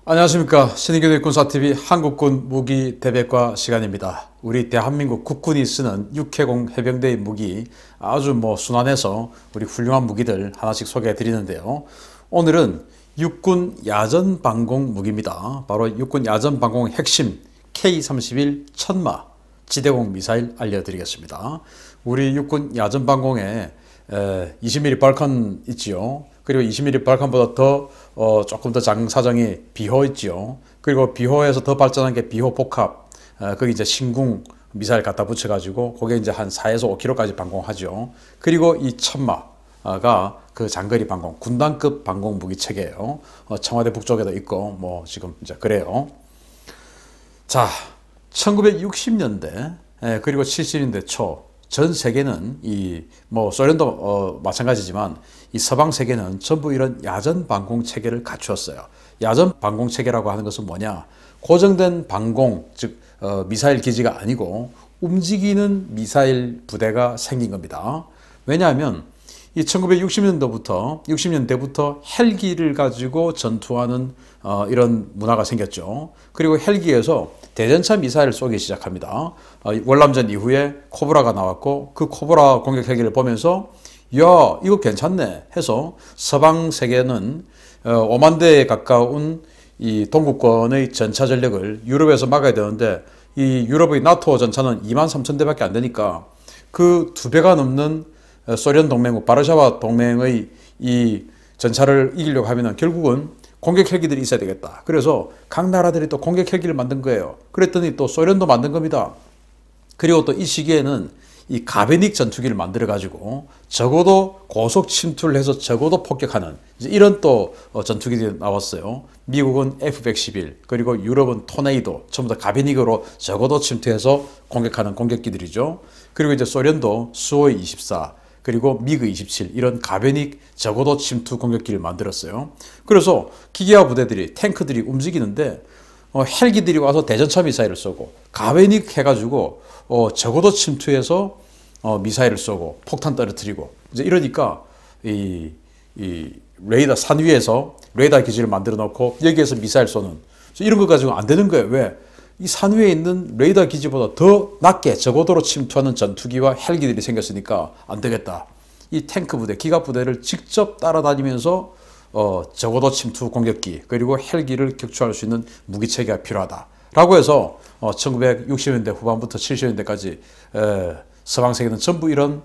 안녕하십니까. 신의균 군사TV 한국군 무기 대백과 시간입니다. 우리 대한민국 국군이 쓰는 육해공 해병대의 무기 아주 순환해서 우리 훌륭한 무기들 하나씩 소개해 드리는데요. 오늘은 육군 야전방공 무기입니다. 바로 육군 야전방공 핵심 K-31 천마 지대공 미사일 알려드리겠습니다. 우리 육군 야전방공에 20mm 발칸 있지요. 그리고 20mm 발칸보다 더 조금 더 작은 사정이 비호 있지요. 그리고 비호에서 더 발전한 게 비호 복합. 거기 이제 신궁 미사일 갖다 붙여가지고 그게 이제 한 4에서 5km까지 방공하죠. 그리고 이 천마가 그 장거리 방공, 군단급 방공 무기 체계예요. 청와대 북쪽에도 있고 지금 이제 그래요. 자, 1960년대 그리고 70년대 초. 전 세계는 소련도 마찬가지지만 이 서방 세계는 전부 이런 야전 방공 체계를 갖추었어요. 야전 방공 체계라고 하는 것은 뭐냐? 고정된 방공, 즉 미사일 기지가 아니고 움직이는 미사일 부대가 생긴 겁니다. 왜냐하면 이 60년대부터 헬기를 가지고 전투하는 이런 문화가 생겼죠. 그리고 헬기에서 대전차 미사일을 쏘기 시작합니다. 월남전 이후에 코브라가 나왔고 그 코브라 공격 헬기를 보면서 야, 이거 괜찮네 해서 서방 세계는 5만 대에 가까운 이 동구권의 전차 전력을 유럽에서 막아야 되는데 이 유럽의 나토 전차는 2만 3천 대밖에 안 되니까 그 2배가 넘는 소련 동맹국 바르샤바 동맹의 이 전차를 이기려고 하면은 결국은 공격 헬기들이 있어야 되겠다. 그래서 각 나라들이 또 공격 헬기를 만든 거예요. 그랬더니 또 소련도 만든 겁니다. 그리고 또 이 시기에는 이 가베닉 전투기를 만들어 가지고 적어도 고속 침투를 해서 적어도 폭격하는 이런 또 전투기들이 나왔어요. 미국은 F-111 그리고 유럽은 토네이도 전부 다 가베닉으로 적어도 침투해서 공격하는 공격기들이죠. 그리고 이제 소련도 수호이 24 그리고 미그 27 이런 가베닉 적어도 침투 공격기를 만들었어요. 그래서 기계화 부대들이 탱크들이 움직이는데 헬기들이 와서 대전차 미사일을 쏘고 가베닉 해가지고 적어도 침투해서 미사일을 쏘고 폭탄 떨어뜨리고 이제 이러니까 이 레이더 산 위에서 레이더 기지를 만들어 놓고 여기에서 미사일 쏘는 이런 거 가지고 안 되는 거예요. 왜? 이 산 위에 있는 레이더 기지보다 더 낮게 저고도로 침투하는 전투기와 헬기들이 생겼으니까 안 되겠다. 이 탱크 부대, 기갑 부대를 직접 따라다니면서 저고도 침투 공격기 그리고 헬기를 격추할 수 있는 무기 체계가 필요하다라고 해서 1960년대 후반부터 70년대까지 서방 세계는 전부 이런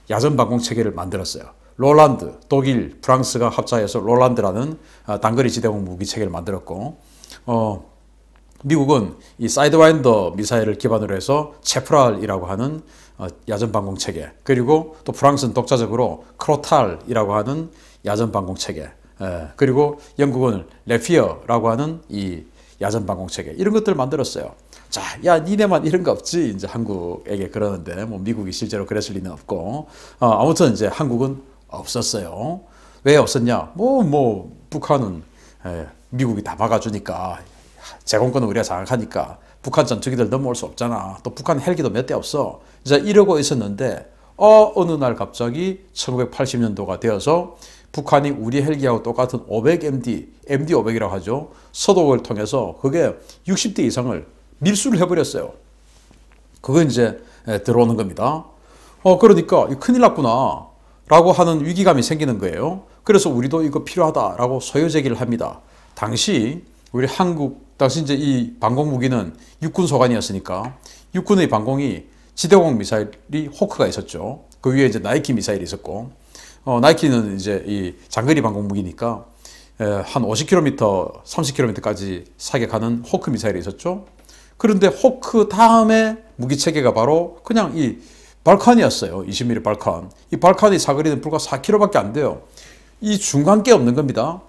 야전 방공 체계를 만들었어요. 롤란드, 독일, 프랑스가 합작해서 롤란드라는 단거리 지대공 무기 체계를 만들었고 미국은 이 사이드와인더 미사일을 기반으로 해서 체프랄이라고 하는 야전 방공 체계 그리고 또 프랑스는 독자적으로 크로탈이라고 하는 야전 방공 체계 그리고 영국은 레피어라고 하는 이 야전 방공 체계 이런 것들을 만들었어요. 자, 야, 니네만 이런 거 없지? 이제 한국에게 그러는데 미국이 실제로 그랬을 리는 없고 아무튼 이제 한국은 없었어요. 왜 없었냐? 북한은 미국이 다 막아주니까 제공권은 우리가 장악하니까 북한 전투기들 넘어올 수 없잖아. 또 북한 헬기도 몇 대 없어. 이제 이러고 있었는데 어느 날 갑자기 1980년도가 되어서 북한이 우리 헬기하고 똑같은 500MD, MD500이라고 하죠. 서독을 통해서 그게 60대 이상을 밀수를 해버렸어요. 그거 이제 들어오는 겁니다. 그러니까 큰일 났구나 라고 하는 위기감이 생기는 거예요. 그래서 우리도 이거 필요하다라고 소요 제기를 합니다. 당시 우리 당시 이제 이 방공 무기는 육군 소관이었으니까 육군의 방공이 지대공 미사일이 호크가 있었죠. 그 위에 이제 나이키 미사일이 있었고 나이키는 이제 이 장거리 방공 무기니까 한 50km, 30km까지 사격하는 호크 미사일이 있었죠. 그런데 호크 다음에 무기 체계가 바로 그냥 이 발칸이었어요. 20mm 발칸. 이 발칸의 사거리는 불과 4km밖에 안 돼요. 이 중간 게 없는 겁니다.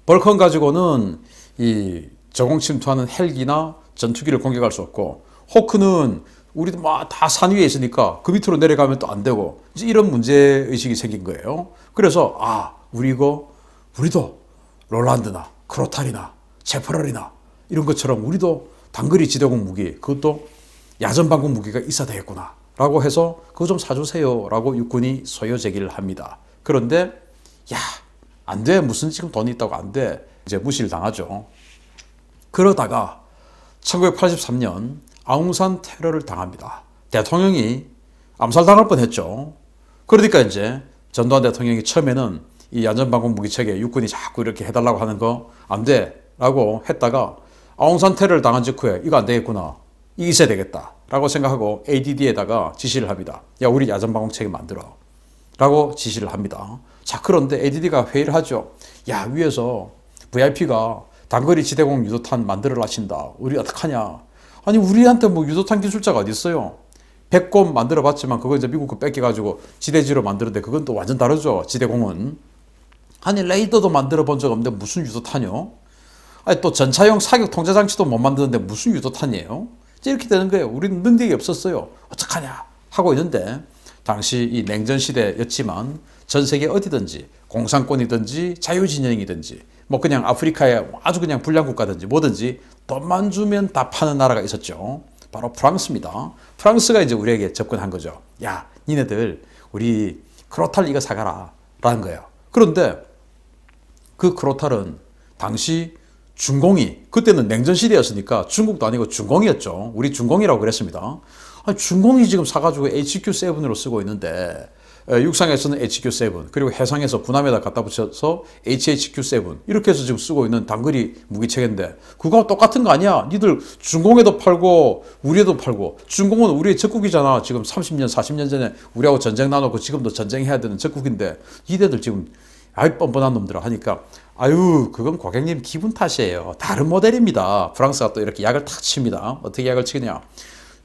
발칸 가지고는 이 저공 침투하는 헬기나 전투기를 공격할 수 없고 호크는 우리도 다 산 위에 있으니까 그 밑으로 내려가면 또 안 되고 이제 이런 문제의식이 생긴 거예요. 그래서 우리도 롤란드나 크로탈이나 체프럴이나 이런 것처럼 우리도 단거리 지대공 무기 그것도 야전 방공 무기가 있어야 되겠구나 라고 해서 그거 좀 사주세요 라고 육군이 소요 제기를 합니다. 그런데 안 돼. 무슨 지금 돈이 있다고 안 돼. 이제 무시를 당하죠. 그러다가 1983년 아웅산 테러를 당합니다. 대통령이 암살당할 뻔했죠. 그러니까 이제 전두환 대통령이 처음에는 이 안전방공 무기체계 육군이 자꾸 이렇게 해달라고 하는 거 안 돼라고 했다가 아웅산 테러를 당한 직후에 이거 안 되겠구나. 이거 있어야 되겠다. 라고 생각하고 ADD에다가 지시를 합니다. 야, 우리 야전방공체계 만들어. 라고 지시를 합니다. 자, 그런데 ADD가 회의를 하죠. 야, 위에서 VIP가 단거리 지대공 유도탄 만들어 라신다. 우리 어떡하냐. 아니, 우리한테 뭐 유도탄 기술자가 어디 있어요. 100곰 만들어 봤지만 그거 이제 미국 거 뺏겨가지고 지대지로 만들었는데 그건 또 완전 다르죠. 지대공은. 아니, 레이더도 만들어 본 적 없는데 무슨 유도탄이요? 아니, 또 전차용 사격 통제 장치도 못 만드는데 무슨 유도탄이에요? 이렇게 되는 거예요. 우리는 능력이 없었어요. 어떡하냐 하고 있는데 당시 이 냉전 시대였지만 전 세계 어디든지 공산권이든지 자유진영이든지 뭐 그냥 아프리카의 아주 그냥 불량 국가든지 뭐든지 돈만 주면 다 파는 나라가 있었죠. 바로 프랑스입니다. 프랑스가 이제 우리에게 접근한 거죠. 야, 니네들 우리 크로탈 이거 사가라 라는 거예요. 그런데 그 크로탈은 당시 중공이, 그때는 냉전 시대였으니까 중국도 아니고 중공이었죠. 우리 중공이라고 그랬습니다. 아니, 중공이 지금 사가지고 HQ7으로 쓰고 있는데 육상에서는 HQ7 그리고 해상에서 군함에다 갖다 붙여서 HHQ7 이렇게 해서 지금 쓰고 있는 단거리 무기체계인데 그거하고 똑같은 거 아니야? 니들 중공에도 팔고 우리에도 팔고 중공은 우리의 적국이잖아. 지금 30년 40년 전에 우리하고 전쟁 나놓고 지금도 전쟁해야 되는 적국인데 이대들 지금 아이 뻔뻔한 놈들아 하니까 아유, 그건 고객님 기분 탓이에요. 다른 모델입니다. 프랑스가 또 이렇게 약을 탁 칩니다. 어떻게 약을 치느냐.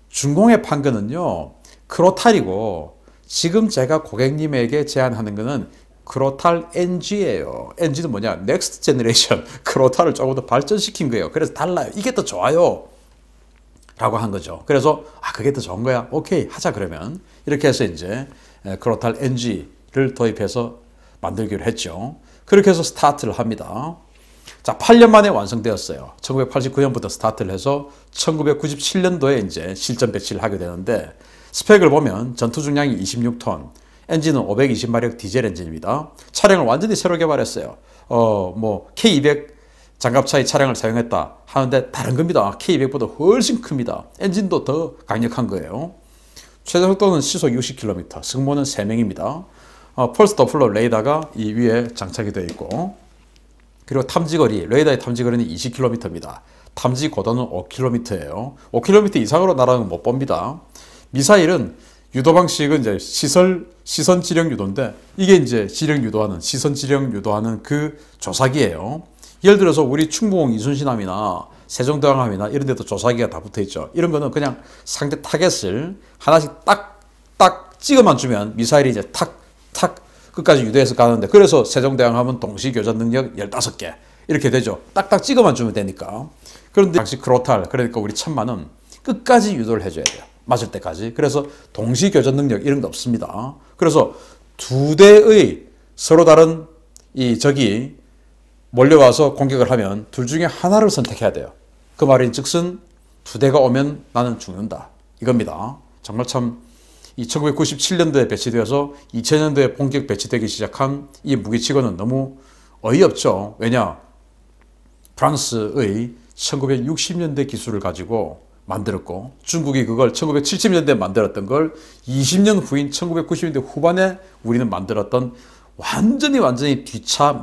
중공에 판 거는요, 크로탈이고, 지금 제가 고객님에게 제안하는 거는 크로탈 NG예요. NG는 뭐냐? 넥스트 제너레이션. 크로탈을 조금 더 발전시킨 거예요. 그래서 달라요. 이게 더 좋아요. 라고 한 거죠. 그래서, 아, 그게 더 좋은 거야? 오케이, 하자, 그러면. 이렇게 해서 이제 크로탈 NG를 도입해서 만들기로 했죠. 그렇게 해서 스타트를 합니다. 자, 8년 만에 완성되었어요. 1989년부터 스타트를 해서 1997년도에 이제 실전 배치를 하게 되는데 스펙을 보면 전투 중량이 26톤, 엔진은 520마력 디젤 엔진입니다. 차량을 완전히 새로 개발했어요. 뭐 K200 장갑차의 차량을 사용했다 하는데 다른 겁니다. K200보다 훨씬 큽니다. 엔진도 더 강력한 거예요. 최대 속도는 시속 60km, 승무원은 3명입니다. 펄스 더플러 레이더가 이 위에 장착이 되어 있고 그리고 탐지거리, 레이더의 탐지거리는 20km입니다. 탐지 고도는 5km예요. 5km 이상으로 날아가는 건 못 봅니다. 미사일은 유도 방식은 이제 시선 지령 유도인데 이게 이제 지령 유도하는 시선 지령 유도하는 그 조사기예요. 예를 들어서 우리 충무공 이순신함이나 세종대왕함이나 이런 데도 조사기가 다 붙어 있죠. 이런 거는 그냥 상대 타겟을 하나씩 딱딱 찍어만 주면 미사일이 이제 탁 끝까지 유도해서 가는데 그래서 세종대왕함은 동시 교전 능력 15개 이렇게 되죠. 딱딱 찍어만 주면 되니까. 그런데 당시 크로탈 그러니까 우리 천만은 끝까지 유도를 해줘야 돼요. 맞을 때까지. 그래서 동시 교전 능력 이런 거 없습니다. 그래서 두 대의 서로 다른 이 적이 몰려와서 공격을 하면 둘 중에 하나를 선택해야 돼요. 그 말인 즉슨 두 대가 오면 나는 죽는다. 이겁니다. 정말 참 이 1997년도에 배치되어서 2000년도에 본격 배치되기 시작한 이 무기치고는 너무 어이없죠. 왜냐? 프랑스의 1960년대 기술을 가지고 만들었고 중국이 그걸 1970년대에 만들었던 걸 20년 후인 1990년대 후반에 우리는 만들었던 완전히 뒤차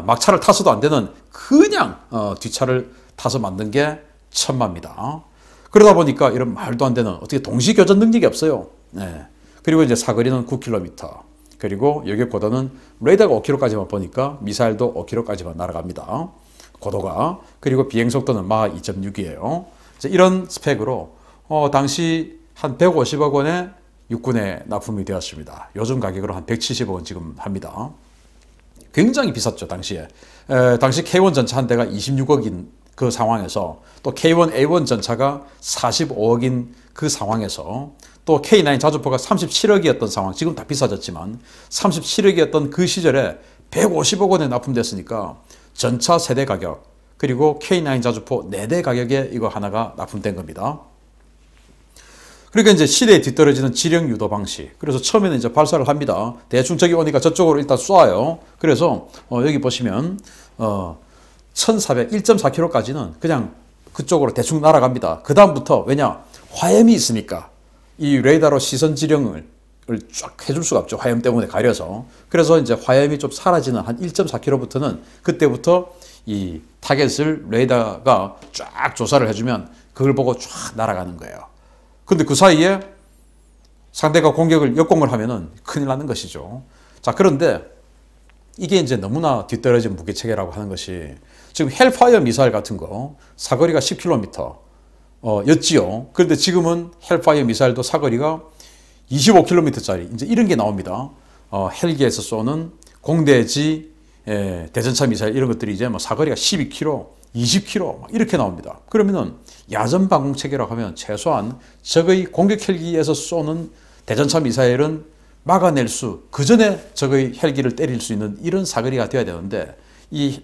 막차를 타서도 안 되는 그냥 뒷차를 타서 만든 게 천마입니다. 그러다 보니까 이런 말도 안 되는 어떻게 동시 교전 능력이 없어요. 네. 그리고 이제 사거리는 9km. 그리고 여객 고도는 레이더가 5km까지만 보니까 미사일도 5km까지만 날아갑니다. 고도가. 그리고 비행 속도는 마하 2.6이에요. 이런 스펙으로 당시 한 150억 원에 육군에 납품이 되었습니다. 요즘 가격으로 한 170억 원 지금 합니다. 굉장히 비쌌죠, 당시에. 당시 K1 전차 한 대가 26억인 그 상황에서 또 K1A1 전차가 45억인 그 상황에서 또 K9 자주포가 37억이었던 상황, 지금 다 비싸졌지만 37억이었던 그 시절에 150억 원에 납품됐으니까 전차 세대 가격 그리고 K9 자주포 4대 가격에 이거 하나가 납품된 겁니다. 그러니까 이제 시대에 뒤떨어지는 지령 유도 방식. 그래서 처음에는 이제 발사를 합니다. 대충 저기 오니까 저쪽으로 일단 쏴요. 그래서 여기 보시면 1.4km까지는 그냥 그쪽으로 대충 날아갑니다. 그 다음부터 왜냐? 화염이 있으니까 이 레이더로 시선 지령을 쫙 해줄 수가 없죠. 화염 때문에 가려서. 그래서 이제 화염이 좀 사라지는 한 1.4km부터는 그때부터 이 타겟을 레이더가 쫙 조사를 해주면 그걸 보고 쫙 날아가는 거예요. 근데 그 사이에 상대가 공격을 역공을 하면은 큰일 나는 것이죠. 자, 그런데 이게 이제 너무나 뒤떨어진 무기 체계라고 하는 것이 지금 헬파이어 미사일 같은 거 사거리가 10km 였지요. 그런데 지금은 헬파이어 미사일도 사거리가 25km짜리 이제 이런 게 나옵니다. 헬기에서 쏘는 공대지 대전차 미사일 이런 것들이 이제 뭐 사거리가 12km, 20km 이렇게 나옵니다. 그러면은 야전 방공 체계라고 하면 최소한 적의 공격 헬기에서 쏘는 대전차 미사일은 막아낼 수, 그 전에 적의 헬기를 때릴 수 있는 이런 사거리가 되어야 되는데 이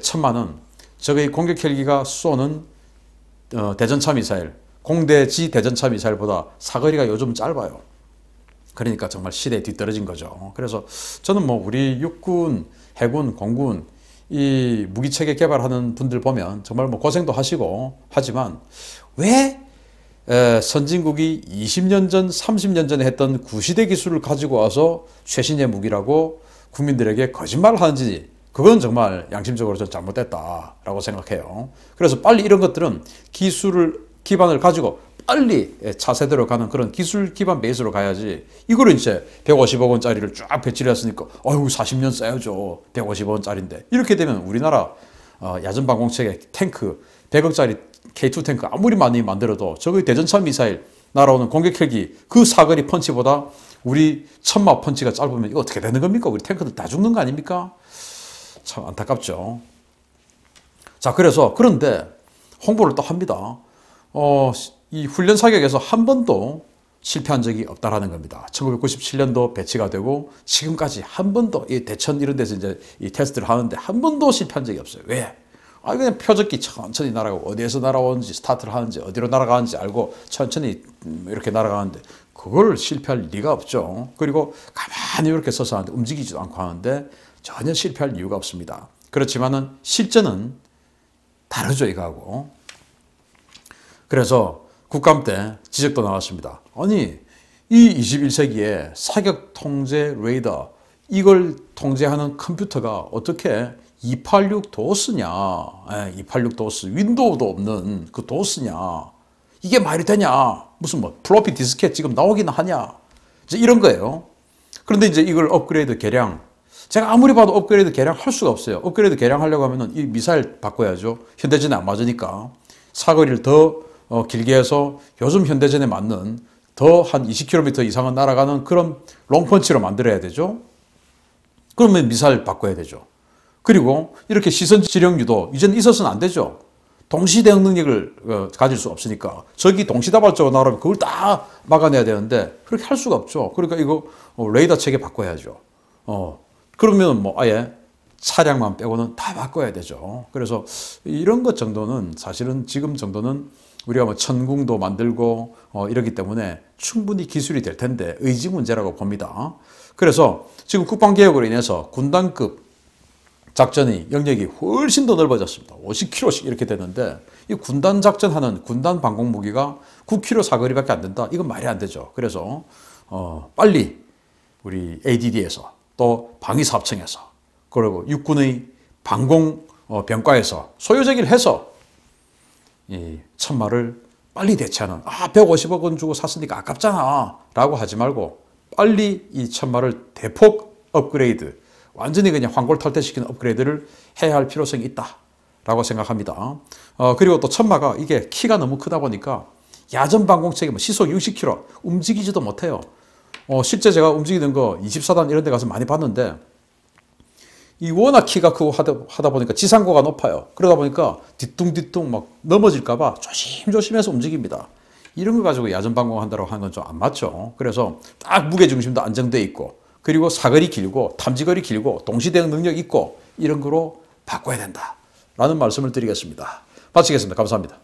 천마는 적의 공격 헬기가 쏘는 대전차 미사일, 공대지 대전차 미사일보다 사거리가 요즘 짧아요. 그러니까 정말 시대에 뒤떨어진 거죠. 그래서 저는 뭐 우리 육군, 해군, 공군 이 무기체계 개발하는 분들 보면 정말 뭐 고생도 하시고 하지만 왜 선진국이 20년 전, 30년 전에 했던 구시대 기술을 가지고 와서 최신의 무기라고 국민들에게 거짓말을 하는지 그건 정말 양심적으로 좀 잘못됐다라고 생각해요. 그래서 빨리 이런 것들은 기술을 기반을 가지고 빨리 차세대로 가는 그런 기술 기반 베이스로 가야지 이거를 이제 150억 원짜리를 쫙 배치를 했으니까 어휴 40년 써야죠. 150억 원짜리인데 이렇게 되면 우리나라 야전방공체계 탱크 100억짜리 K2 탱크 아무리 많이 만들어도 저기 대전차 미사일 날아오는 공격 헬기 그 사거리 펀치보다 우리 천마 펀치가 짧으면 이거 어떻게 되는 겁니까? 우리 탱크들 다 죽는 거 아닙니까? 참 안타깝죠. 자, 그런데 홍보를 또 합니다. 이 훈련 사격에서 한 번도 실패한 적이 없다라는 겁니다. 1997년도 배치가 되고 지금까지 한 번도 이 대천 이런 데서 이제 이 테스트를 하는데 한 번도 실패한 적이 없어요. 왜? 그냥 표적기 천천히 날아가고 어디에서 날아오는지 스타트를 하는지 어디로 날아가는지 알고 천천히 이렇게 날아가는데 그걸 실패할 리가 없죠. 그리고 가만히 이렇게 서서 하는데 움직이지도 않고 하는데 전혀 실패할 이유가 없습니다. 그렇지만은 실전은 다르죠, 이거하고. 그래서 국감 때 지적도 나왔습니다. 아니, 이 21세기에 사격 통제 레이더 이걸 통제하는 컴퓨터가 어떻게 286 도스냐, 286 도스, 윈도우도 없는 그 도스냐, 이게 말이 되냐, 무슨 뭐 플로피 디스켓 지금 나오긴 하냐, 이제 이런 거예요. 그런데 이제 이걸 업그레이드 개량, 제가 아무리 봐도 업그레이드 개량 할 수가 없어요. 업그레이드 개량 하려고 하면은 이 미사일 바꿔야죠. 현대전에 안 맞으니까 사거리를 더 길게 해서 요즘 현대전에 맞는 더 한 20km 이상은 날아가는 그런 롱펀치로 만들어야 되죠. 그러면 미사일 바꿔야 되죠. 그리고 이렇게 시선 지령유도 이제는 있어서는 안 되죠. 동시 대응 능력을 가질 수 없으니까 적이 동시다발적으로 나오면 그걸 다 막아내야 되는데 그렇게 할 수가 없죠. 그러니까 이거 레이더 체계 바꿔야죠. 그러면 뭐 아예 차량만 빼고는 다 바꿔야 되죠. 그래서 이런 것 정도는 사실은 지금 정도는 우리가 뭐 천궁도 만들고 이러기 때문에 충분히 기술이 될 텐데 의지 문제라고 봅니다. 그래서 지금 국방개혁으로 인해서 군단급 작전이 영역이 훨씬 더 넓어졌습니다. 50km씩 이렇게 되는데 이 군단 작전하는 군단 방공 무기가 9km 사거리밖에 안 된다. 이건 말이 안 되죠. 그래서 빨리 우리 ADD에서 또 방위사업청에서 그리고 육군의 방공 병과에서 소요제기를 해서 이 천마를 빨리 대체하는 150억 원 주고 샀으니까 아깝잖아 라고 하지 말고 빨리 이 천마를 대폭 업그레이드 완전히 그냥 환골탈퇴시키는 업그레이드를 해야 할 필요성이 있다 라고 생각합니다. 그리고 또 천마가 이게 키가 너무 크다 보니까 야전방공체계 뭐 시속 60km 움직이지도 못해요. 실제 제가 움직이는 거 24단 이런 데 가서 많이 봤는데 이 워낙 키가 크고 하다 보니까 지상고가 높아요. 그러다 보니까 뒤뚱뒤뚱 막 넘어질까봐 조심조심해서 움직입니다. 이런 거 가지고 야전방공 한다고 하는 건 좀 안 맞죠. 그래서 딱 무게중심도 안정돼 있고 그리고 사거리 길고 탐지거리 길고 동시대응 능력 있고 이런 거로 바꿔야 된다라는 말씀을 드리겠습니다. 마치겠습니다. 감사합니다.